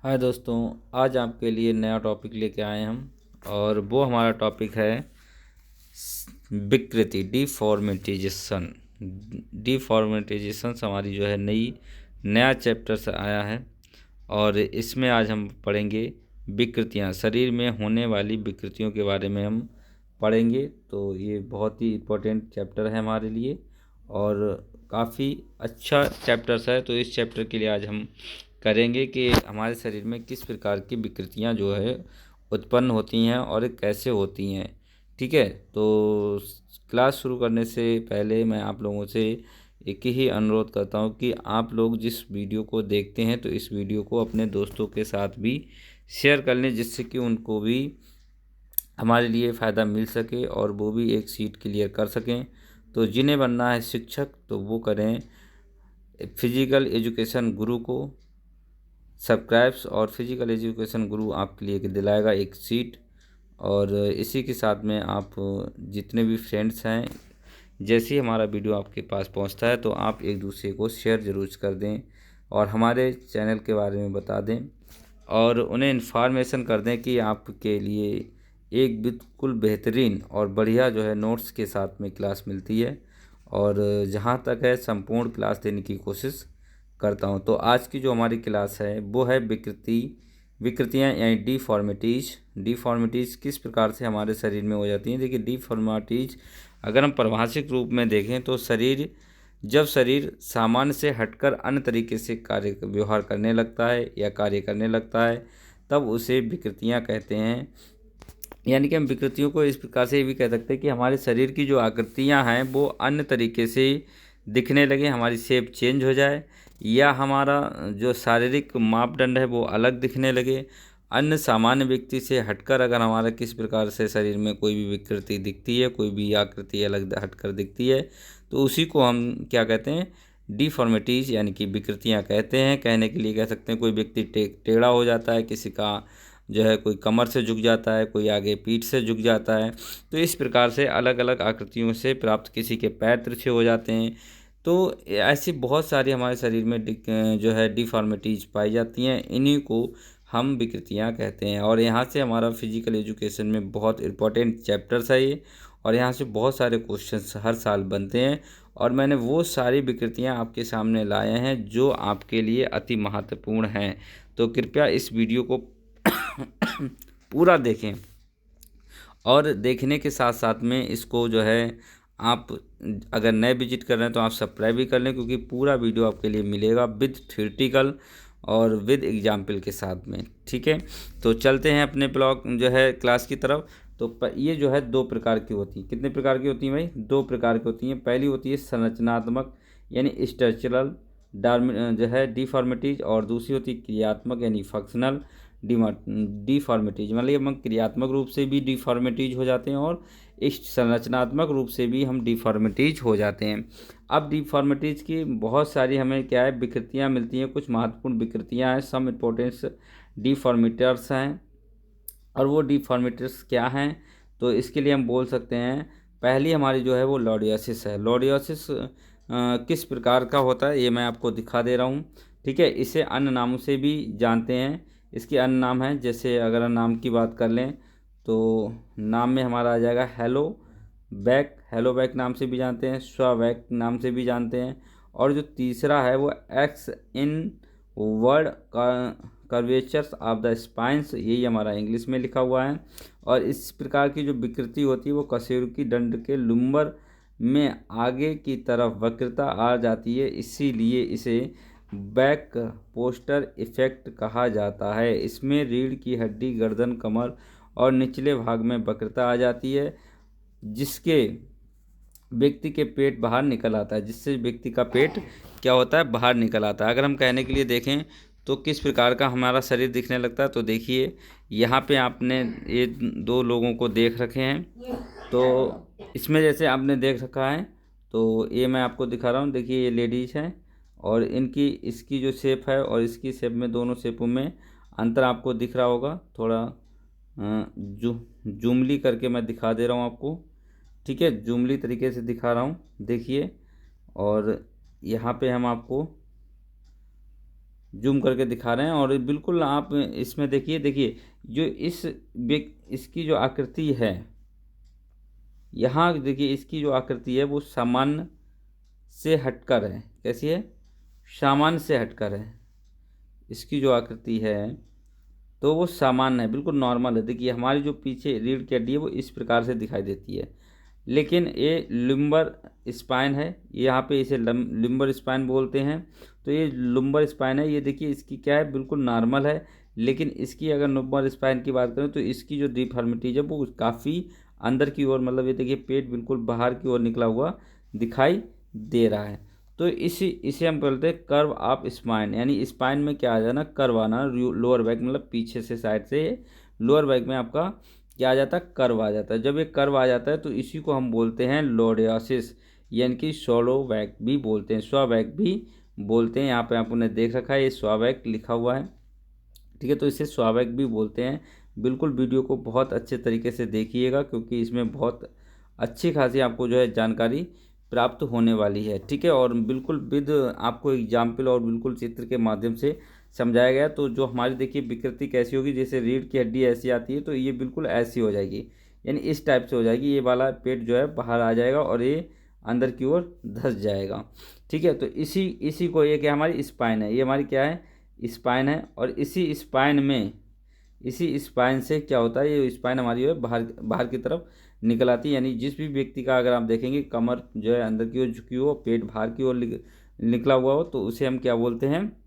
हाय दोस्तों, आज आपके लिए नया टॉपिक लेके आए हम। और वो हमारा टॉपिक है विकृति, डिफॉर्मेटाइजेशन। डिफॉर्मेटाइजेशन हमारी जो है नया चैप्टर से आया है। और इसमें आज हम पढ़ेंगे विकृतियाँ, शरीर में होने वाली विकृतियों के बारे में हम पढ़ेंगे। तो ये बहुत ही इम्पोर्टेंट चैप्टर है हमारे लिए और काफ़ी अच्छा चैप्टर्स है। तो इस चैप्टर के लिए आज हम करेंगे कि हमारे शरीर में किस प्रकार की विकृतियां जो है उत्पन्न होती हैं और कैसे होती हैं। ठीक है, तो क्लास शुरू करने से पहले मैं आप लोगों से एक ही अनुरोध करता हूं कि आप लोग जिस वीडियो को देखते हैं तो इस वीडियो को अपने दोस्तों के साथ भी शेयर कर लें, जिससे कि उनको भी हमारे लिए फ़ायदा मिल सके और वो भी एक सीट क्लियर कर सकें। तो जिन्हें बनना है शिक्षक तो वो करें फिजिकल एजुकेशन गुरु को सब्सक्राइब्स, और फिजिकल एजुकेशन गुरु आपके लिए दिलाएगा एक सीट। और इसी के साथ में आप जितने भी फ्रेंड्स हैं, जैसे ही हमारा वीडियो आपके पास पहुंचता है तो आप एक दूसरे को शेयर ज़रूर कर दें और हमारे चैनल के बारे में बता दें और उन्हें इन्फॉर्मेशन कर दें कि आपके लिए एक बिल्कुल बेहतरीन और बढ़िया जो है नोट्स के साथ में क्लास मिलती है। और जहाँ तक है संपूर्ण क्लास देने की कोशिश करता हूँ। तो आज की जो हमारी क्लास है वो है विकृतियाँ यानी डिफॉर्मिटीज़ किस प्रकार से हमारे शरीर में हो जाती हैं। देखिए, डिफॉर्मिटीज़ अगर हम परिभाषिक रूप में देखें तो जब शरीर सामान्य से हटकर अन्य तरीके से कार्य व्यवहार करने लगता है या कार्य करने लगता है, तब उसे विकृतियाँ कहते हैं। यानी कि हम विकृतियों को इस प्रकार से ये भी कह सकते हैं कि हमारे शरीर की जो आकृतियाँ हैं वो अन्य तरीके से दिखने लगे, हमारी शेप चेंज हो जाए या हमारा जो शारीरिक मापदंड है वो अलग दिखने लगे। अन्य सामान्य व्यक्ति से हटकर अगर हमारा किस प्रकार से शरीर में कोई भी विकृति दिखती है, कोई भी आकृति अलग हटकर दिखती है, तो उसी को हम क्या कहते हैं, डिफॉर्मिटीज़ यानी कि विकृतियाँ कहते हैं। कहने के लिए कह सकते हैं कोई व्यक्ति टेढ़ा हो जाता है, किसी का जो है कोई कमर से झुक जाता है, कोई आगे पीठ से झुक जाता है। तो इस प्रकार से अलग अलग आकृतियों से प्राप्त, किसी के पैर तिरछे हो जाते हैं। तो ऐसी बहुत सारी हमारे शरीर में जो है डिफॉर्मिटीज़ पाई जाती हैं, इन्हीं को हम विकृतियाँ कहते हैं। और यहाँ से हमारा फिजिकल एजुकेशन में बहुत इम्पोर्टेंट चैप्टर्स है ये, और यहाँ से बहुत सारे क्वेश्चंस हर साल बनते हैं। और मैंने वो सारी विकृतियाँ आपके सामने लाए हैं जो आपके लिए अति महत्वपूर्ण हैं। तो कृपया इस वीडियो को पूरा देखें और देखने के साथ साथ में इसको जो है आप अगर नए विजिट कर रहे हैं तो आप सब्सक्राइब भी कर लें, क्योंकि पूरा वीडियो आपके लिए मिलेगा विद थ्योरेटिकल और विद एग्जाम्पल के साथ में। ठीक है, तो चलते हैं अपने ब्लॉग जो है क्लास की तरफ। तो ये जो है दो प्रकार की होती हैं। कितने प्रकार की होती हैं भाई? दो प्रकार की होती हैं। पहली होती है संरचनात्मक यानी स्ट्रक्चरल जो है डिफॉर्मिटीज, और दूसरी होती है क्रियात्मक यानी फंक्शनल डिफॉर्मिटीज। मतलब हम क्रियात्मक रूप से भी डिफॉर्मिटीज हो जाते हैं और इस संरचनात्मक रूप से भी हम डिफॉर्मिटीज हो जाते हैं। अब डिफॉर्मिटीज की बहुत सारी हमें क्या है विकृतियाँ मिलती हैं। कुछ महत्वपूर्ण विकृतियाँ हैं, सम इम्पोर्टेंस डिफॉर्मिटर्स हैं। और वो डिफॉर्मिटर्स क्या हैं, तो इसके लिए हम बोल सकते हैं पहली हमारी जो है वो लॉर्डियोसिस है। लॉर्डियोसिस किस प्रकार का होता है ये मैं आपको दिखा दे रहा हूँ। ठीक है, इसे अन्य नामों से भी जानते हैं। इसके अन्य नाम हैं, जैसे अगर हम नाम की बात कर लें तो नाम में हमारा आ जाएगा हेलो बैक नाम से भी जानते हैं, स्वावैक नाम से भी जानते हैं। और जो तीसरा है वो x in word curvatures of the spines, यही हमारा इंग्लिश में लिखा हुआ है। और इस प्रकार की जो विकृति होती है वो कशेरुकी दंड के लुम्बर में आगे की तरफ वक्रता आ जाती है, इसीलिए इसे बैक पोस्टर इफेक्ट कहा जाता है। इसमें रीढ़ की हड्डी, गर्दन, कमर और निचले भाग में वक्रता आ जाती है, जिसके व्यक्ति के पेट बाहर निकल आता है, जिससे व्यक्ति का पेट क्या होता है, बाहर निकल आता है। अगर हम कहने के लिए देखें तो किस प्रकार का हमारा शरीर दिखने लगता है, तो देखिए यहाँ पे आपने ये दो लोगों को देख रखे हैं। तो इसमें जैसे आपने देख रखा है, तो ये मैं आपको दिखा रहा हूँ। देखिए ये लेडीज़ है और इसकी जो शेप है और इसकी शेप में, दोनों शेपों में अंतर आपको दिख रहा होगा। थोड़ा जूमली करके मैं दिखा दे रहा हूँ आपको। ठीक है, जूमली तरीके से दिखा रहा हूँ, देखिए। और यहाँ पे हम आपको जूम करके दिखा रहे हैं। और बिल्कुल आप इसमें देखिए जो इसकी जो आकृति है, यहाँ देखिए इसकी जो आकृति है वो सामान्य से हटकर है। कैसी है? सामान्य से हटकर है। इसकी जो आकृति है तो वो सामान्य है, बिल्कुल नॉर्मल है। देखिए हमारी जो पीछे रीढ़ की हड्डी है वो इस प्रकार से दिखाई देती है, लेकिन ये लिम्बर स्पाइन है, यहाँ पे इसे लिम्बर स्पाइन बोलते हैं। तो ये लिम्बर स्पाइन है, ये देखिए इसकी क्या है, बिल्कुल नॉर्मल है। लेकिन इसकी अगर लिम्बर स्पाइन की बात करें तो इसकी जो डिफॉर्मिटीज है वो काफ़ी अंदर की ओर, मतलब ये देखिए पेट बिल्कुल बाहर की ओर निकला हुआ दिखाई दे रहा है। तो इसे हम बोलते हैं कर्व ऑफ स्पाइन, यानी स्पाइन में क्या आ जाना, कर्व आना। लोअर बैक मतलब पीछे से साइड से लोअर बैक में आपका क्या आ जाता है, कर्व आ जाता है। जब ये कर्व आ जाता है तो इसी को हम बोलते हैं लॉर्डियोसिस, यानी कि शॉलो बैक भी बोलते हैं, स्वा बैक भी बोलते हैं। यहाँ पे आपने देख रखा है ये स्वा बैक लिखा हुआ है, ठीक है। तो इसे स्वा बैक भी बोलते हैं। बिल्कुल वीडियो को बहुत अच्छे तरीके से देखिएगा, क्योंकि इसमें बहुत अच्छी खासी आपको जो है जानकारी प्राप्त होने वाली है, ठीक है। और बिल्कुल विद आपको एग्जाम्पल और बिल्कुल चित्र के माध्यम से समझाया गया। तो जो हमारी देखिए विकृति कैसी होगी, जैसे रीढ़ की हड्डी ऐसी आती है तो ये बिल्कुल ऐसी हो जाएगी, यानी इस टाइप से हो जाएगी। ये वाला पेट जो है बाहर आ जाएगा और ये अंदर की ओर धंस जाएगा, ठीक है। तो इसी को ये क्या हमारी स्पाइन है, ये हमारी क्या है, स्पाइन है। और इसी स्पाइन से क्या होता है, ये स्पाइन हमारी जो है बाहर बाहर की तरफ निकल आती है। यानी जिस भी व्यक्ति का अगर आप देखेंगे कमर जो है अंदर की ओर झुकी हो, पेट बाहर की ओर निकला हुआ हो, तो उसे हम क्या बोलते हैं,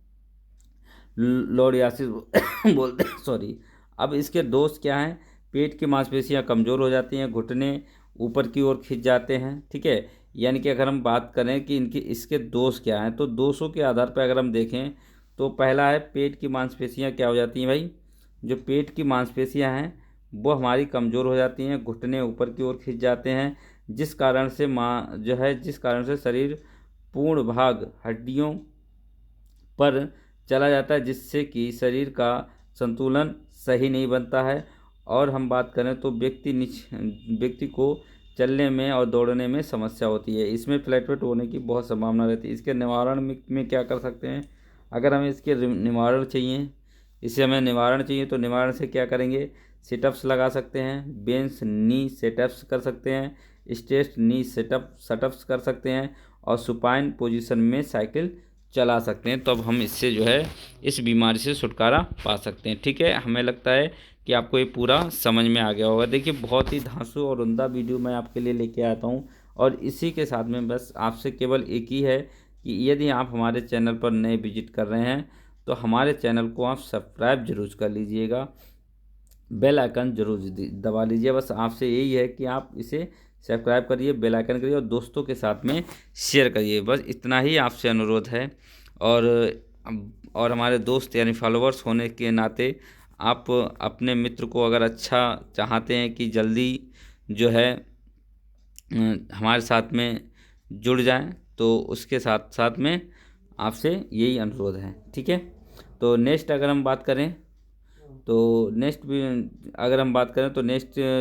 लोरियासिस बोलते हैं, सॉरी। अब इसके दोष क्या हैं, पेट की मांसपेशियां कमज़ोर हो जाती हैं, घुटने ऊपर की ओर खिंच जाते हैं, ठीक है। यानी कि अगर हम बात करें कि इसके दोष क्या हैं, तो दोषों के आधार पर अगर हम देखें तो पहला है पेट की मांसपेशियां क्या हो जाती हैं भाई, जो पेट की मांसपेशियां हैं वो हमारी कमज़ोर हो जाती हैं, घुटने ऊपर की ओर खिंच जाते हैं, जिस कारण से शरीर पूर्ण भाग हड्डियों पर चला जाता है, जिससे कि शरीर का संतुलन सही नहीं बनता है। और हम बात करें तो व्यक्ति को चलने में और दौड़ने में समस्या होती है। इसमें फ्लैटफुट होने की बहुत संभावना रहती है। इसके निवारण में क्या कर सकते हैं, अगर हमें इसके निवारण चाहिए, तो निवारण से क्या करेंगे, सिटअप्स लगा सकते हैं, बेंच नी सेटअप्स कर सकते हैं, स्ट्रेट नी सेटअप्स कर सकते हैं, और सुपाइन पोजीशन में साइकिल चला सकते हैं। तो अब हम इससे जो है इस बीमारी से छुटकारा पा सकते हैं, ठीक है। हमें लगता है कि आपको ये पूरा समझ में आ गया होगा। देखिए बहुत ही धांसू और उम्दा वीडियो मैं आपके लिए लेके आता हूँ, और इसी के साथ में बस आपसे केवल एक ही है कि यदि आप हमारे चैनल पर नए विजिट कर रहे हैं तो हमारे चैनल को आप सब्सक्राइब जरूर कर लीजिएगा, बेल आइकन जरूर दबा लीजिए। बस आपसे यही है कि आप इसे सब्सक्राइब करिए, बेल आइकन करिए और दोस्तों के साथ में शेयर करिए, बस इतना ही आपसे अनुरोध है। और हमारे दोस्त यानी फॉलोअर्स होने के नाते आप अपने मित्र को अगर अच्छा चाहते हैं कि जल्दी जो है हमारे साथ में जुड़ जाएं, तो उसके साथ साथ में आपसे यही अनुरोध है, ठीक है। तो नेक्स्ट अगर हम बात करें तो नेक्स्ट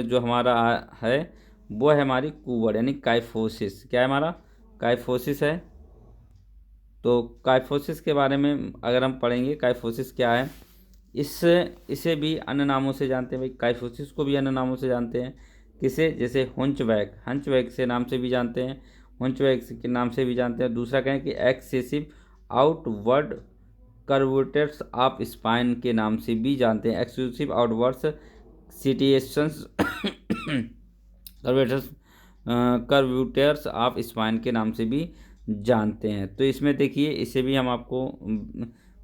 जो हमारा है वो है हमारी कूवर्ड यानी काइफोसिस। क्या है हमारा, काइफोसिस है। तो काइफोसिस के बारे में अगर हम पढ़ेंगे, काइफोसिस क्या है, इसे भी अन्य नामों से जानते हैं भाई, काइफोसिस को भी अन्य नामों से जानते हैं। किसे, जैसे हंचबैक से नाम से भी जानते हैं, हंचबैक के नाम से भी जानते हैं। दूसरा कहें कि excessive outward curvatures of spine के नाम से भी जानते हैं, excessive outwards situations curvatures of spine के नाम से भी जानते हैं। तो इसमें देखिए इसे भी हम आपको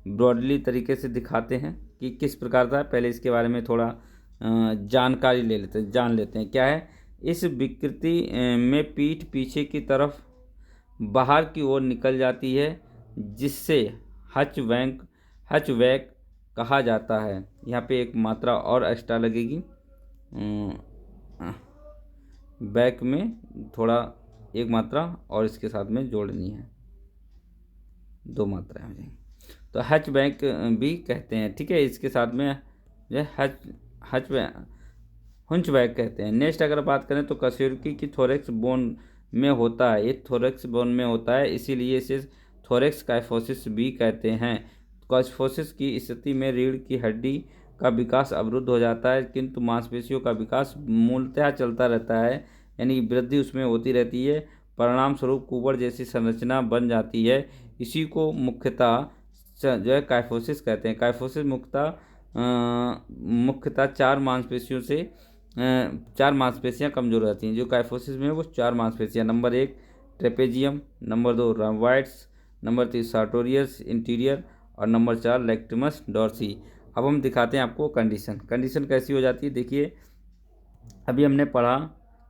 ब्रॉडली तरीके से दिखाते हैं कि किस प्रकार था। पहले इसके बारे में थोड़ा जानकारी जान लेते हैं। क्या है, इस विकृति में पीठ पीछे की तरफ बाहर की ओर निकल जाती है, जिससे हचबैक कहा जाता है। यहाँ पे एक मात्रा और एक्स्ट्रा लगेगी, बैक में थोड़ा एक मात्रा और इसके साथ में जोड़नी है, 2 मात्राएं हो जाएंगी। तो हचबैक भी कहते हैं, ठीक है। इसके साथ में हंचबैक कहते हैं। नेक्स्ट अगर बात करें तो कशेरुकी की थोरैक्स बोन में होता है, ये थोरैक्स बोन में होता है, इसीलिए इसे थोरैक्स काइफोसिस भी कहते हैं। काइफोसिस की स्थिति में रीढ़ की हड्डी का विकास अवरुद्ध हो जाता है, किंतु मांसपेशियों का विकास मूलतः चलता रहता है, यानी वृद्धि उसमें होती रहती है। परिणाम स्वरूप कुबड़ जैसी संरचना बन जाती है। इसी को मुख्यतः जो है काइफोसिस कहते हैं। काइफोसिस मुख्यतः चार मांसपेशियां कमजोर रहती हैं। जो काइफोसिस में है वो चार मांसपेशियां, number 1 trapezium, number 2 rhomboids, number 3 sartorius interior और नंबर 4 लेक्टिमस डॉर्सी। अब हम दिखाते हैं आपको कंडीशन कैसी हो जाती है। देखिए, अभी हमने पढ़ा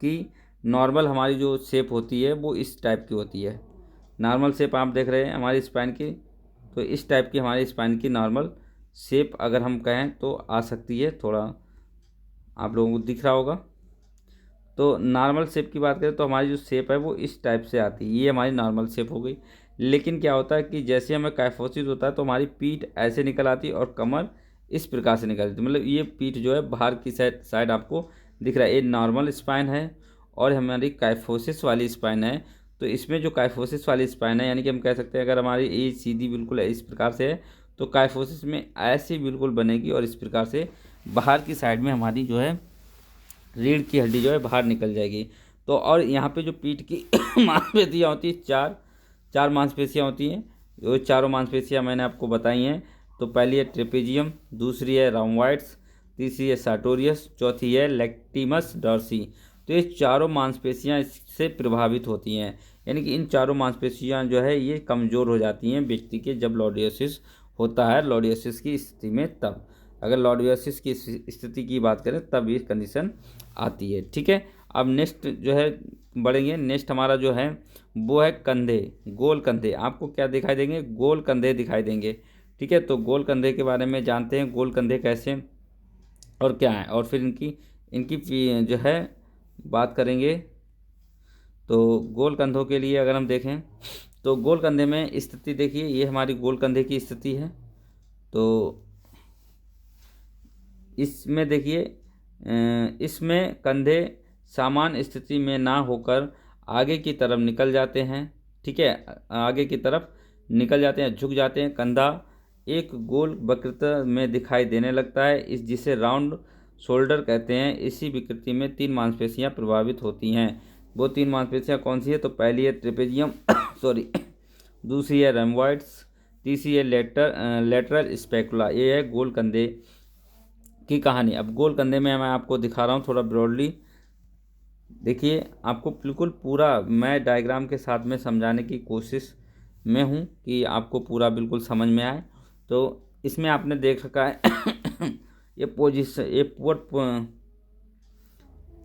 कि नॉर्मल हमारी जो शेप होती है वो इस टाइप की होती है। नॉर्मल शेप आप देख रहे हैं हमारी स्पाइन की, तो इस टाइप की हमारी स्पाइन की नॉर्मल शेप अगर हम कहें तो आ सकती है। थोड़ा आप लोगों को दिख रहा होगा। तो नॉर्मल शेप की बात करें तो हमारी जो शेप है वो इस टाइप से आती है। ये हमारी नॉर्मल शेप हो गई। लेकिन क्या होता है कि जैसे हमें काइफोसिस होता है तो हमारी पीठ ऐसे निकल आती है और कमर इस प्रकार से निकल आती है। मतलब ये पीठ जो है बाहर की साइड आपको दिख रहा है। ये नॉर्मल स्पाइन है और हमारी काइफोसिस वाली स्पाइन है। तो इसमें जो काइफोसिस वाली स्पाइन है, यानी कि हम कह सकते हैं अगर हमारी ये सीधी बिल्कुल इस प्रकार से है तो काइफोसिस में ऐसी बिल्कुल बनेगी और इस प्रकार से बाहर की साइड में हमारी जो है रीढ़ की हड्डी जो है बाहर निकल जाएगी। तो और यहाँ पे जो पीठ की मांसपेशियाँ होती हैं, चार मांसपेशियाँ होती हैं। वो चारों मांसपेशियाँ मैंने आपको बताई हैं। तो पहली है ट्रेपेजियम, दूसरी है रम्बॉइड्स, तीसरी है सार्टोरियस, चौथी है लेक्टिमस डॉर्सी। तो ये चारों मांसपेशियाँ इससे प्रभावित होती हैं, यानी कि इन चारों मांसपेशियाँ जो है ये कमज़ोर हो जाती हैं व्यक्ति के जब लॉर्डियोसिस होता है। लॉर्डियोसिस की स्थिति में तब, अगर लॉर्डियोसिस की स्थिति की बात करें तब ये कंडीशन आती है। ठीक है, अब नेक्स्ट जो है बढ़ेंगे। नेक्स्ट हमारा जो है वो है कंधे, गोल कंधे। आपको क्या दिखाई देंगे? गोल कंधे दिखाई देंगे। ठीक है, तो गोल कंधे के बारे में जानते हैं, गोल कंधे कैसे और क्या है, और फिर इनकी जो है बात करेंगे। तो गोल कंधों के लिए अगर हम देखें तो गोल कंधे में स्थिति देखिए, ये हमारी गोल कंधे की स्थिति है। तो इसमें देखिए, इसमें कंधे सामान्य स्थिति में ना होकर आगे की तरफ निकल जाते हैं। ठीक है, आगे की तरफ निकल जाते हैं, झुक जाते हैं। कंधा एक गोल वक्रता में दिखाई देने लगता है, इस जिसे राउंड शोल्डर कहते हैं। इसी विकृति में 3 मांसपेशियां प्रभावित होती हैं। वो 3 मांसपेशियां कौन सी है? तो पहली है ट्रेपेजियम सॉरी, दूसरी है रम्बॉइड्स, तीसरी है लेटरल स्पैकुला। ये है गोल कंधे की कहानी। अब गोल कंधे में मैं आपको दिखा रहा हूँ थोड़ा ब्रॉडली। देखिए, आपको बिल्कुल पूरा मैं डायग्राम के साथ में समझाने की कोशिश में हूँ कि आपको पूरा बिल्कुल समझ में आए। तो इसमें आपने देख रखा है ये पोजिशन, ये पुअर,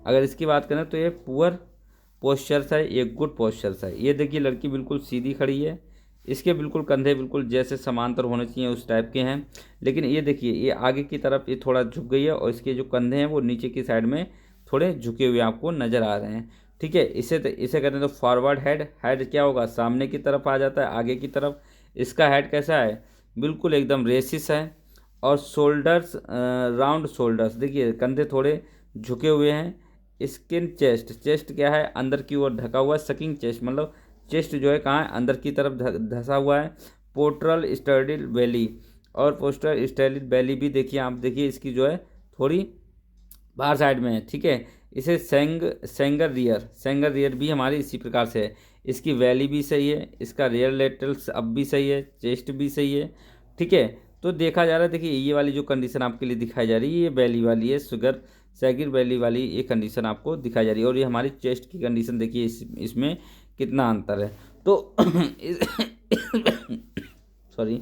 अगर इसकी बात करें तो ये पुअर पोस्चर्स है, ये गुड पोस्चर्स है। ये देखिए लड़की बिल्कुल सीधी खड़ी है, इसके बिल्कुल कंधे बिल्कुल जैसे समांतर होने चाहिए उस टाइप के हैं। लेकिन ये देखिए ये आगे की तरफ ये थोड़ा झुक गई है और इसके जो कंधे हैं वो नीचे की साइड में थोड़े झुके हुए आपको नज़र आ रहे हैं। ठीक है, इसे कहते हैं तो फॉरवर्ड हेड। हेड क्या होगा? सामने की तरफ आ जाता है, आगे की तरफ। इसका हेड कैसा है? बिल्कुल एकदम रेसिस है। और शोल्डर्स, राउंड शोल्डर्स। देखिए कंधे थोड़े झुके हुए हैं। स्किन चेस्ट क्या है? अंदर की ओर ढका हुआ है। सकिंग चेस्ट मतलब चेस्ट जो है कहाँ है? अंदर की तरफ धंसा हुआ है। पोस्टरल स्टर्डिल बेली, और पोस्टर स्टाइलिड बेली भी देखिए, आप देखिए इसकी जो है थोड़ी बाहर साइड में है। ठीक है, इसे सेंगर रियर भी हमारी इसी प्रकार से है। इसकी वैली भी सही है, इसका रियर लेटरल्स अब भी सही है, चेस्ट भी सही है। ठीक है, तो देखा जा रहा है, देखिए ये वाली जो कंडीशन आपके लिए दिखाई जा रही है ये बेली वाली है, सैगिर बेली वाली ये कंडीशन आपको दिखाई जा रही है। और ये हमारी चेस्ट की कंडीशन देखिए, इसमें कितना अंतर है। तो सॉरी,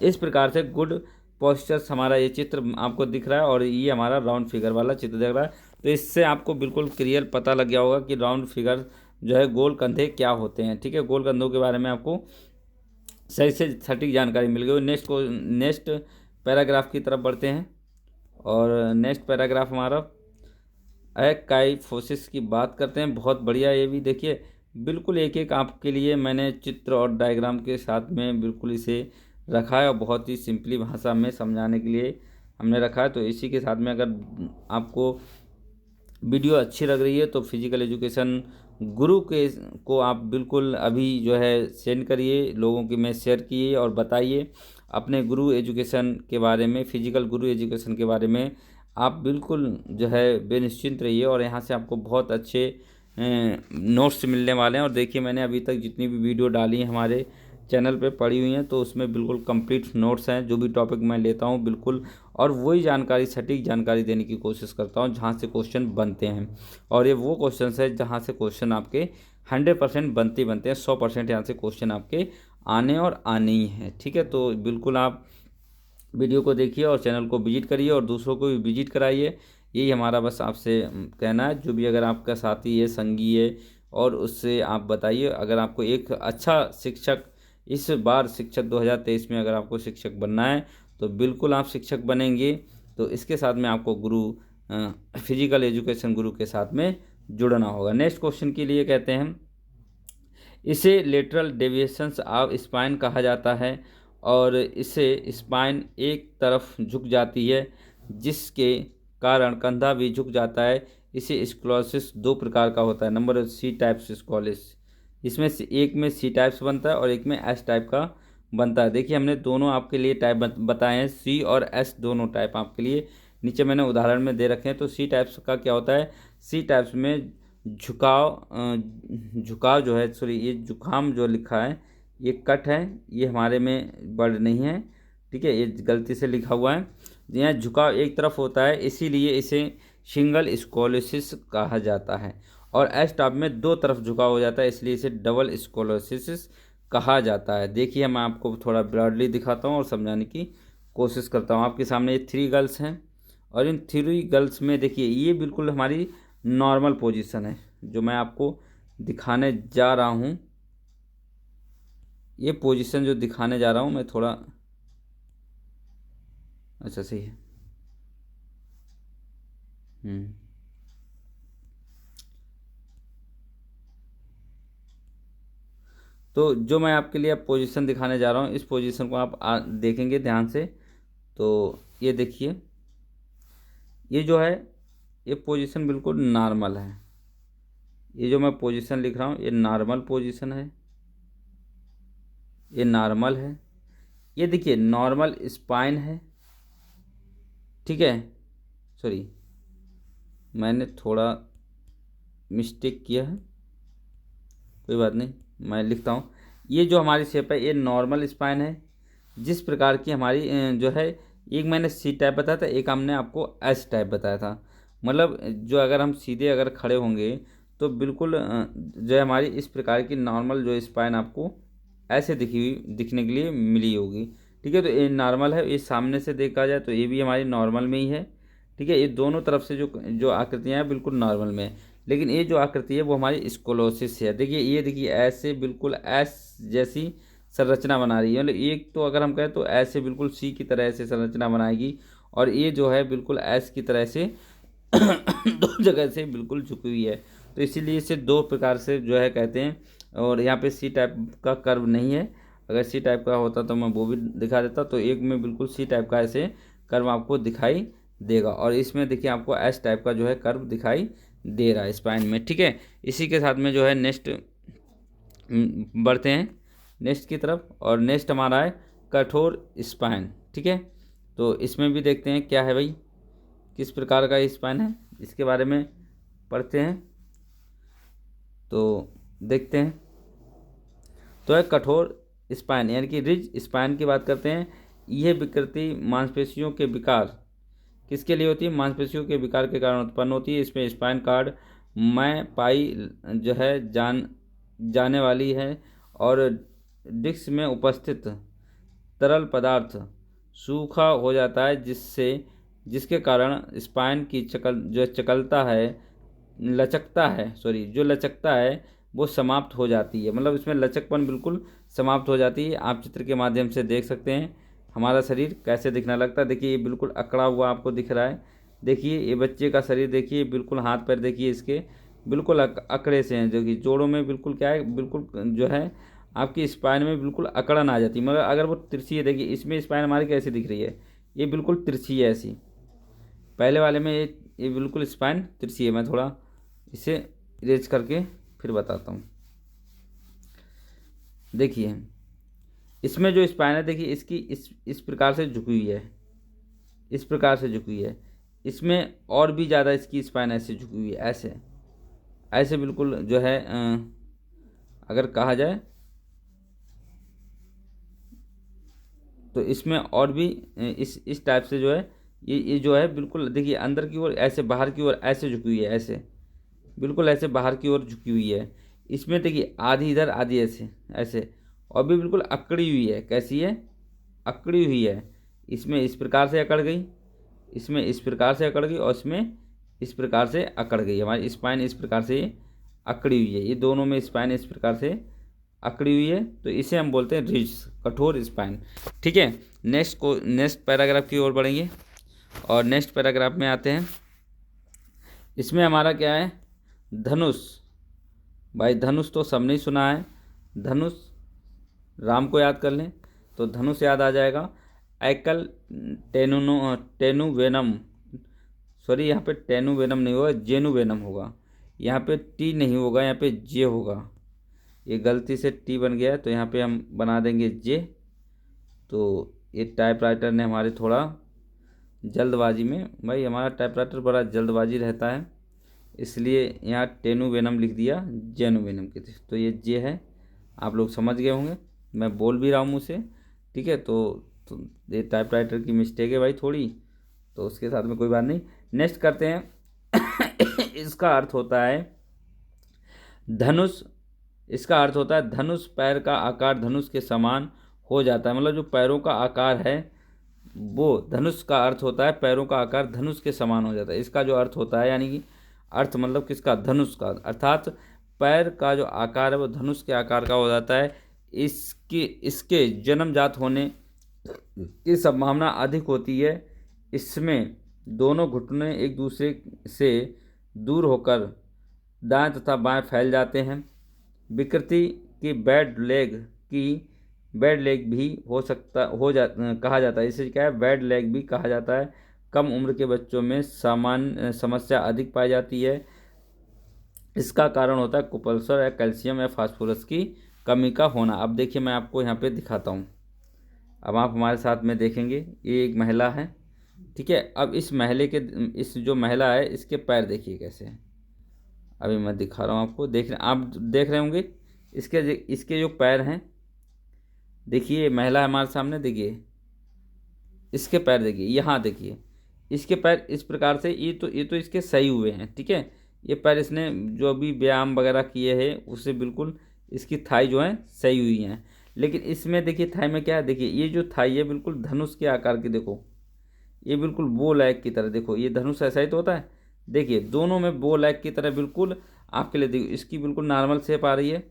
इस प्रकार से गुड पोस्चर्स हमारा ये चित्र आपको दिख रहा है और ये हमारा राउंड फिगर वाला चित्र दिख रहा है। तो इससे आपको बिल्कुल क्लियर पता लग गया होगा कि राउंड फिगर जो है गोल कंधे क्या होते हैं। ठीक है, गोल कंधों के बारे में आपको सही से सटीक जानकारी मिल गई। नेक्स्ट पैराग्राफ की तरफ बढ़ते हैं और नेक्स्ट पैराग्राफ हमारा काइफोसिस की बात करते हैं। बहुत बढ़िया, ये भी देखिए बिल्कुल एक एक आपके लिए मैंने चित्र और डायग्राम के साथ में बिल्कुल इसे रखा है और बहुत ही सिंपली भाषा में समझाने के लिए हमने रखा है। तो इसी के साथ में अगर आपको वीडियो अच्छी लग रही है तो फिजिकल एजुकेशन गुरु के को आप बिल्कुल अभी जो है सेंड करिए, लोगों के में शेयर किए और बताइए। अपने गुरु एजुकेशन के बारे में, फिजिकल गुरु एजुकेशन के बारे में आप बिल्कुल जो है बेनिश्चिंत रहिए। और यहाँ से आपको बहुत अच्छे नोट्स मिलने वाले हैं। और देखिए मैंने अभी तक जितनी भी वीडियो डाली हैं हमारे चैनल पे पड़ी हुई हैं, तो उसमें बिल्कुल कंप्लीट नोट्स हैं। जो भी टॉपिक मैं लेता हूँ बिल्कुल, और वही जानकारी, सटीक जानकारी देने की कोशिश करता हूँ जहाँ से क्वेश्चन बनते हैं। और ये वो क्वेश्चन है जहाँ से क्वेश्चन आपके 100% बनते हैं। 100% यहाँ से क्वेश्चन आपके आने और आने ही हैं। ठीक है, तो बिल्कुल आप वीडियो को देखिए और चैनल को विजिट करिए और दूसरों को भी विजिट कराइए। यही हमारा बस आपसे कहना है। जो भी अगर आपका साथी है, संगी है, और उससे आप बताइए। अगर आपको एक अच्छा शिक्षक, इस बार शिक्षक 2023 में अगर आपको शिक्षक बनना है तो बिल्कुल आप शिक्षक बनेंगे। तो इसके साथ में आपको गुरु फिजिकल एजुकेशन गुरु के साथ में जुड़ना होगा। नेक्स्ट क्वेश्चन के लिए कहते हैं, इसे लेटरल डेविएशंस ऑफ स्पाइन कहा जाता है और इसे स्पाइन एक तरफ झुक जाती है जिसके कारण कंधा भी झुक जाता है। इसे स्क्लोसिस 2 प्रकार का होता है। नंबर सी टाइप्स स्क्लोसिस, इसमें से एक में सी टाइप्स बनता है और एक में एस टाइप का बनता है। देखिए हमने दोनों आपके लिए टाइप बताए हैं, सी और एस दोनों टाइप आपके लिए नीचे मैंने उदाहरण में दे रखे हैं। तो सी टाइप्स का क्या होता है, सी टाइप्स में झुकाव जो है, सॉरी ये जुकाम जो लिखा है ये कट है, ये हमारे में वर्ड नहीं है। ठीक है, ये गलती से लिखा हुआ है। यहाँ झुकाव एक तरफ होता है, इसीलिए इसे सिंगल स्कोलोसिस कहा जाता है। और एस टाइप में 2 तरफ झुकाव हो जाता है, इसलिए इसे डबल स्कोलोसिस कहा जाता है। देखिए मैं आपको थोड़ा ब्रॉडली दिखाता हूँ और समझाने की कोशिश करता हूँ। आपके सामने ये 3 गर्ल्स हैं और इन 3 गर्ल्स में देखिए ये बिल्कुल हमारी नॉर्मल पोजीशन है जो मैं आपको दिखाने जा रहा हूँ। ये पोजीशन जो दिखाने जा रहा हूँ मैं थोड़ा, अच्छा सही है। तो जो मैं आपके लिए पोजीशन दिखाने जा रहा हूँ, इस पोजीशन को आप देखेंगे ध्यान से। तो ये देखिए, ये जो है ये पोजीशन बिल्कुल नॉर्मल है। ये जो मैं पोजीशन लिख रहा हूँ ये नॉर्मल पोजीशन है, ये नॉर्मल है। ये देखिए नॉर्मल स्पाइन है। ठीक है, सॉरी मैंने थोड़ा मिस्टेक किया है, कोई बात नहीं, मैं लिखता हूँ। ये जो हमारी शेप है ये नॉर्मल स्पाइन है। जिस प्रकार की हमारी जो है, एक मैंने सी टाइप बताया था, एक हमने आपको एस टाइप बताया था। मतलब जो अगर हम सीधे अगर खड़े होंगे तो बिल्कुल जो है हमारी इस प्रकार की नॉर्मल जो स्पाइन आपको ऐसे दिखने के लिए मिली होगी। ठीक है, तो ये नॉर्मल है। ये सामने से देखा जाए तो ये भी हमारी नॉर्मल में ही है। ठीक है, ये दोनों तरफ से जो जो आकृतियाँ हैं बिल्कुल नॉर्मल में है। लेकिन ये जो आकृति है वो हमारी स्कोलोसिस है। देखिए ये देखिए ऐसे बिल्कुल एस जैसी संरचना बना रही है। मतलब एक तो अगर हम कहें तो ऐसे बिल्कुल सी की तरह से संरचना बनाएगी, और ये जो है बिल्कुल एस की तरह से 2 जगह से बिल्कुल झुकी हुई है। तो इसीलिए इसे 2 प्रकार से जो है कहते हैं। और यहाँ पे सी टाइप का कर्व नहीं है। अगर सी टाइप का होता तो मैं वो भी दिखा देता। तो एक में बिल्कुल सी टाइप का ऐसे कर्व आपको दिखाई देगा, और इसमें देखिए आपको एस टाइप का जो है कर्व दिखाई दे रहा है स्पाइन में। ठीक है, इसी के साथ में जो है नेक्स्ट बढ़ते हैं नेक्स्ट की तरफ। और नेक्स्ट हमारा है कठोर स्पाइन। ठीक है, तो इसमें भी देखते हैं क्या है भाई, किस प्रकार का स्पाइन है, इसके बारे में पढ़ते हैं। तो देखते हैं, तो है कठोर स्पाइन यानी कि रिज स्पाइन की बात करते हैं। यह विकृति मांसपेशियों के विकार किसके लिए होती है, मांसपेशियों के विकार के कारण उत्पन्न होती है। इसमें स्पाइन कार्ड में पाई जो है जाने वाली है, और डिस्क में उपस्थित तरल पदार्थ सूखा हो जाता है, जिसके कारण स्पाइन की लचकता है वो समाप्त हो जाती है। मतलब इसमें लचकपन बिल्कुल समाप्त हो जाती है। आप चित्र के माध्यम से देख सकते हैं हमारा शरीर कैसे दिखने लगता है। देखिए ये बिल्कुल अकड़ा हुआ आपको दिख रहा है। देखिए ये बच्चे का शरीर देखिए, बिल्कुल हाथ पैर देखिए इसके बिल्कुल अकड़े से हैं, जो कि जोड़ों में बिल्कुल क्या है, बिल्कुल जो है आपकी स्पाइन में बिल्कुल अकड़न आ जाती है। मगर अगर वो तिरछी है, देखिए इसमें स्पाइन हमारी कैसी दिख रही है, ये बिल्कुल तिरछी है ऐसी। पहले वाले में ये बिल्कुल स्पाइन तिरछी है। मैं थोड़ा इसे इरेज करके फिर बताता हूँ। देखिए इसमें जो स्पाइन है देखिए इसकी इस प्रकार से झुकी हुई है, इस प्रकार से झुकी हुई है। इसमें और भी ज़्यादा इसकी स्पाइन ऐसे झुकी हुई है, ऐसे ऐसे बिल्कुल जो है अगर कहा जाए तो इसमें और भी इस टाइप से जो है ये जो है बिल्कुल देखिए अंदर की ओर ऐसे, बाहर की ओर ऐसे झुकी हुई है, ऐसे बिल्कुल ऐसे बाहर की ओर झुकी हुई है। इसमें देखिए आधी इधर आधी ऐसे ऐसे, और भी बिल्कुल अकड़ी हुई है। कैसी है? अकड़ी हुई है। इसमें इस प्रकार से अकड़ गई, इसमें इस प्रकार से अकड़ गई, और इसमें इस प्रकार से अकड़ गई। हमारी स्पाइन इस प्रकार से अकड़ी हुई है, ये दोनों में स्पाइन इस प्रकार से अकड़ी हुई है, तो इसे हम बोलते हैं रिज, कठोर स्पाइन। ठीक है, नेक्स्ट पैराग्राफ की ओर बढ़ेंगे और नेक्स्ट पैराग्राफ में आते हैं। इसमें हमारा क्या है? धनुष। भाई धनुष तो सबने ही सुना है, धनुष राम को याद कर लें तो धनुष याद आ जाएगा। एकल टेनु वेनम, सॉरी यहाँ पे टेनु वेनम नहीं होगा, जेनु वेनम होगा। यहाँ पे टी नहीं होगा, यहाँ पे जे होगा। ये गलती से टी बन गया है तो यहाँ पे हम बना देंगे जे। तो ये टाइपराइटर ने हमारे थोड़ा जल्दबाजी में, भाई हमारा टाइपराइटर बड़ा जल्दबाजी रहता है, इसलिए यहाँ टेनु वेनम लिख दिया जेनु वेनम की। तो ये जे है, आप लोग समझ गए होंगे, मैं बोल भी रहा हूँ मुझसे। ठीक है, तो ये टाइपराइटर की मिस्टेक है भाई थोड़ी, तो उसके साथ में कोई बात नहीं। नेक्स्ट करते हैं। इसका अर्थ होता है धनुष। इसका अर्थ होता है धनुष पैर का आकार धनुष के समान हो जाता है। मतलब जो पैरों का आकार है वो धनुष का अर्थ होता है पैरों का आकार धनुष के समान हो जाता है। इसका जो अर्थ होता है, यानी कि अर्थ मतलब किसका? धनुष का। अर्थात पैर का जो आकार है वो धनुष के आकार का हो जाता है। इसके जन्मजात होने की संभावना अधिक होती है। इसमें दोनों घुटने एक दूसरे से दूर होकर दाएं तथा बाएं फैल जाते हैं। विकृति की बैड लेग भी कहा जाता है। इसे क्या है? बैड लेग भी कहा जाता है। कम उम्र के बच्चों में सामान्य समस्या अधिक पाई जाती है। इसका कारण होता है कुपोषण या कैल्शियम या फास्फोरस की कमी का होना। अब देखिए मैं आपको यहाँ पे दिखाता हूँ, अब आप हमारे साथ में देखेंगे। ये एक महिला है, ठीक है। अब इस जो महिला है इसके पैर देखिए कैसे हैं। अभी मैं दिखा रहा हूँ आपको, आप देख रहे होंगे इसके जो पैर हैं। देखिए महिला हमारे सामने, देखिए इसके पैर देखिए, यहाँ देखिए इसके पैर इस प्रकार से, ये तो इसके सही हुए हैं, ठीक है। ये पैर इसने जो भी व्यायाम वगैरह किए हैं उससे बिल्कुल इसकी थाई जो है सही हुई हैं। लेकिन इसमें देखिए थाई में क्या है, देखिए ये जो थाई है बिल्कुल धनुष के आकार की, देखो ये बिल्कुल बो लैग की तरह। देखो ये धनुष ऐसा ही तो होता है, देखिए दोनों में बो लैग की तरह बिल्कुल आपके लिए। देखिए इसकी बिल्कुल नॉर्मल शेप आ रही है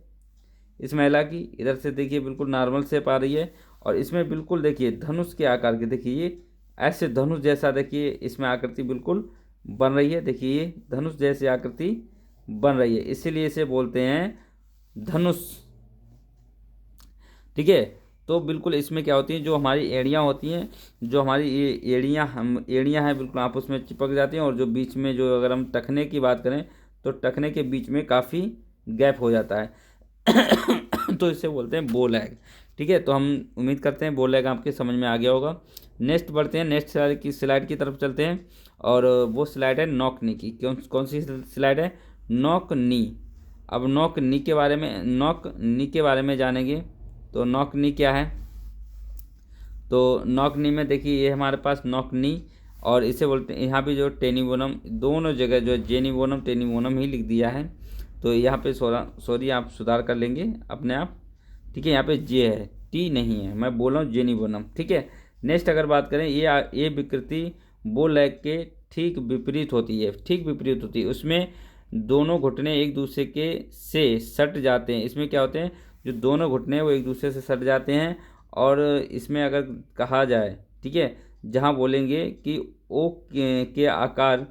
इस महिला की, इधर से देखिए बिल्कुल नॉर्मल शेप आ रही है। और इसमें बिल्कुल देखिए धनुष के आकार की, देखिए ये ऐसे धनुष जैसा देखिए इसमें आकृति बिल्कुल बन रही है। देखिए ये धनुष जैसी आकृति बन रही है, इसीलिए इसे बोलते हैं धनुष, ठीक है। तो बिल्कुल इसमें क्या होती है, जो हमारी एड़ियाँ होती हैं, जो हमारी ये एड़ियाँ हैं बिल्कुल आपस में चिपक जाती हैं। और जो बीच में जो अगर हम टखने की बात करें तो टखने के बीच में काफ़ी गैप हो जाता है। तो इसे बोलते हैं बो लैग, ठीक है। तो हम उम्मीद करते हैं बो लैग आपके समझ में आ गया होगा। नेक्स्ट बढ़ते हैं, नेक्स्ट स्लाइड की तरफ चलते हैं। और वो स्लाइड है नॉक नी की। कौन सी स्लाइड है? Knock knee. अब नॉक नी के बारे में जानेंगे। तो नॉक नी क्या है? तो नॉक नी में देखिए ये हमारे पास नॉक नी, और इसे बोलते हैं यहाँ भी जो टेनिबोनम, दोनों जगह जो जेनिबोनम टेनिबोनम ही लिख दिया है। तो यहाँ पे सॉरी आप सुधार कर लेंगे अपने आप, ठीक है। यहाँ पे जे है, टी नहीं है, मैं बोल रहा हूँ जेनिबोनम, ठीक है। नेक्स्ट अगर बात करें, ये विकृति बो लैग के ठीक विपरीत होती है, उसमें दोनों घुटने एक दूसरे के से सट जाते हैं। इसमें क्या होते हैं, जो दोनों घुटने वो एक दूसरे से सट जाते हैं। और इसमें अगर कहा जाए, ठीक है, जहाँ बोलेंगे कि ओ के आकार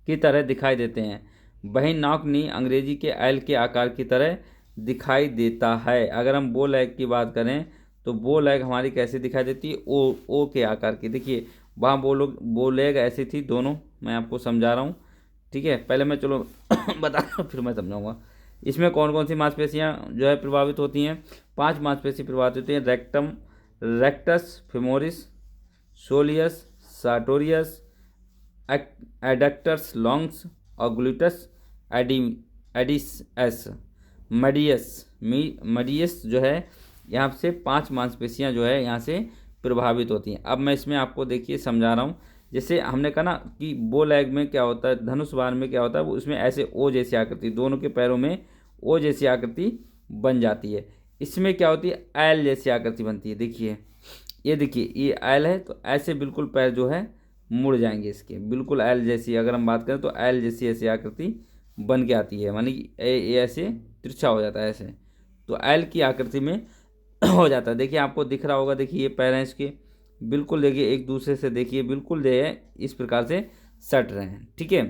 की तरह दिखाई देते हैं, वहीं नॉक नी अंग्रेजी के एल के आकार की तरह दिखाई देता है। अगर हम बो लैग की बात करें तो बो लैग हमारी कैसे दिखाई देती है? ओ के आकार की। देखिए वहाँ बो लैग ऐसी थी दोनों, मैं आपको समझा रहा हूँ, ठीक है। पहले मैं चलो बता रहा हूँ फिर मैं समझाऊँगा। इसमें कौन कौन सी मांसपेशियां जो है प्रभावित होती हैं? 5 मांसपेशी प्रभावित होती हैं। Rectum, rectus femoris, soleus, sartorius, adductus longus और ग्लूटस एडिस मडियस जो है, यहाँ से 5 मांसपेशियाँ जो है यहाँ से प्रभावित होती हैं। अब मैं इसमें आपको देखिए समझा रहा हूँ। जैसे हमने कहा ना कि बो लैग में क्या होता है, धनुष बाण में क्या होता है, वो उसमें ऐसे ओ जैसी आकृति, दोनों के पैरों में ओ जैसी आकृति बन जाती है। इसमें क्या होती है, एल जैसी आकृति बनती है। देखिए ये देखिए ये एल है, तो ऐसे बिल्कुल पैर जो है मुड़ जाएंगे इसके, बिल्कुल एल जैसी। अगर हम बात करें तो एल जैसी ऐसी आकृति बन के आती है, मानी कि ए ऐसे तिरछा हो जाता है ऐसे, तो एल की आकृति में हो जाता है। देखिए आपको दिख रहा होगा, देखिए ये पैर हैं इसके, बिल्कुल देखिए एक दूसरे से देखिए बिल्कुल जो है इस प्रकार से सट रहे हैं। ठीक है,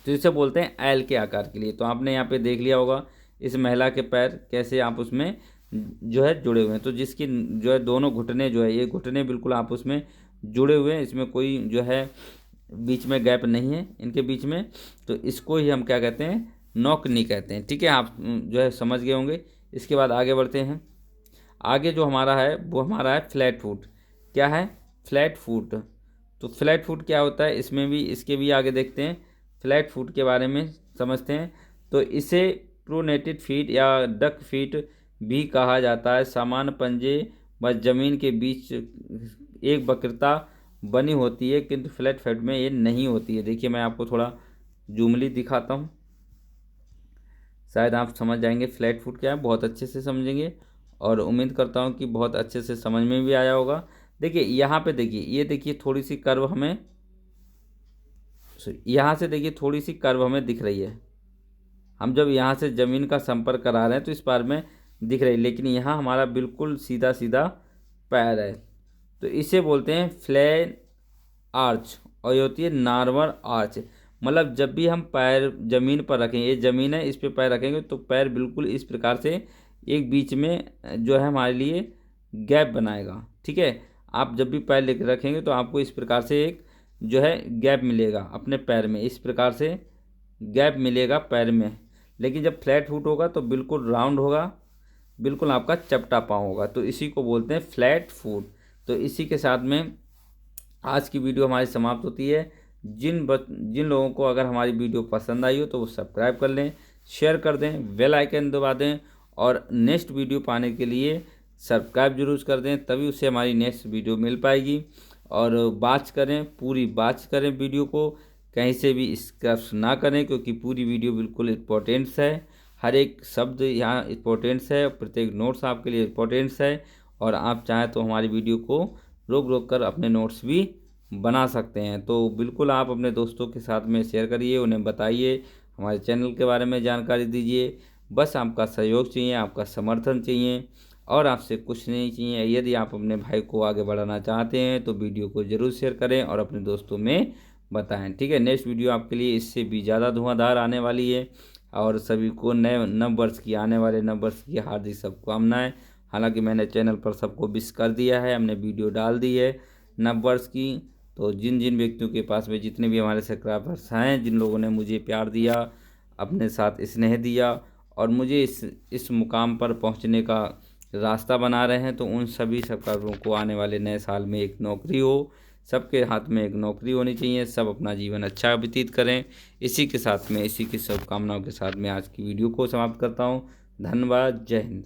तो इसे बोलते हैं एल के आकार के लिए। तो आपने यहाँ पे देख लिया होगा इस महिला के पैर कैसे आप उसमें जो है जुड़े हुए हैं। तो जिसकी जो है दोनों घुटने जो है, ये घुटने बिल्कुल आप उसमें जुड़े हुए हैं, इसमें कोई जो है बीच में गैप नहीं है इनके बीच में, तो इसको ही हम क्या कहते हैं, नॉक नी कहते हैं। ठीक है, आप जो है समझ गए होंगे। इसके बाद आगे बढ़ते हैं। आगे जो हमारा है वो हमारा है फ्लैट फुट। क्या है, फ्लैट फुट। तो फ्लैट फुट क्या होता है, इसमें भी इसके भी आगे देखते हैं, फ्लैट फुट के बारे में समझते हैं। तो इसे प्रोनेटेड फीट या डक फीट भी कहा जाता है। सामान्य पंजे व जमीन के बीच एक वक्रता बनी होती है, किंतु फ्लैट फुट में ये नहीं होती है। देखिए मैं आपको थोड़ा जूमली दिखाता हूँ, शायद आप समझ जाएंगे फ्लैट फुट क्या है, बहुत अच्छे से समझेंगे और उम्मीद करता हूँ कि बहुत अच्छे से समझ में भी आया होगा। देखिए यहाँ पे देखिए, ये देखिए थोड़ी सी कर्व हमें, यहाँ से देखिए थोड़ी सी कर्व हमें दिख रही है। हम जब यहाँ से ज़मीन का संपर्क करा रहे हैं तो इस बार में दिख रही है, लेकिन यहाँ हमारा बिल्कुल सीधा सीधा पैर है, तो इसे बोलते हैं फ्लैन आर्च। और ये होती है नॉर्मल आर्च। मतलब जब भी हम पैर ज़मीन पर रखें, ये ज़मीन है इस पर पैर रखेंगे तो पैर बिल्कुल इस प्रकार से एक बीच में जो है हमारे लिए गैप बनाएगा। ठीक है, आप जब भी पैर लेकर रखेंगे तो आपको इस प्रकार से एक जो है गैप मिलेगा अपने पैर में, इस प्रकार से गैप मिलेगा पैर में। लेकिन जब फ्लैट फुट होगा तो बिल्कुल राउंड होगा, बिल्कुल आपका चपटा पाँव होगा, तो इसी को बोलते हैं फ्लैट फुट। तो इसी के साथ में आज की वीडियो हमारी समाप्त होती है। जिन लोगों को अगर हमारी वीडियो पसंद आई हो तो वो सब्सक्राइब कर लें, शेयर कर दें, बेल आइकन दबा दें और नेक्स्ट वीडियो पाने के लिए सब्सक्राइब जरूर कर दें, तभी उससे हमारी नेक्स्ट वीडियो मिल पाएगी। और वॉच करें, पूरी वॉच करें वीडियो को, कहीं से भी स्किप ना करें, क्योंकि पूरी वीडियो बिल्कुल इम्पोर्टेंट्स है। हर एक शब्द यहाँ इम्पोर्टेंट्स है, प्रत्येक नोट्स आपके लिए इम्पोर्टेंट्स है। और आप चाहें तो हमारी वीडियो को रोक रोक कर अपने नोट्स भी बना सकते हैं। तो बिल्कुल आप अपने दोस्तों के साथ में शेयर करिए, उन्हें बताइए, हमारे चैनल के बारे में जानकारी दीजिए। बस आपका सहयोग चाहिए, आपका समर्थन चाहिए और आपसे कुछ नहीं चाहिए। यदि आप अपने भाई को आगे बढ़ाना चाहते हैं तो वीडियो को ज़रूर शेयर करें और अपने दोस्तों में बताएं। ठीक है, नेक्स्ट वीडियो आपके लिए इससे भी ज़्यादा धुआंधार आने वाली है। और सभी को नए नव वर्ष की, आने वाले नव वर्ष की हार्दिक शुभकामनाएं। हालांकि मैंने चैनल पर सबको विश कर दिया है, हमने वीडियो डाल दी है नव वर्ष की। तो जिन जिन व्यक्तियों के पास में, जितने भी हमारे सब्सक्राइबर्स हैं, जिन लोगों ने मुझे प्यार दिया, अपने साथ स्नेह दिया और मुझे इस मुकाम पर पहुंचने का रास्ता बना रहे हैं, तो उन सभी सब्सक्राइबरों को आने वाले नए साल में एक नौकरी हो, सबके हाथ में एक नौकरी होनी चाहिए, सब अपना जीवन अच्छा व्यतीत करें। इसी के साथ में, इसी की शुभकामनाओं के साथ में आज की वीडियो को समाप्त करता हूँ। धन्यवाद, जय हिंद।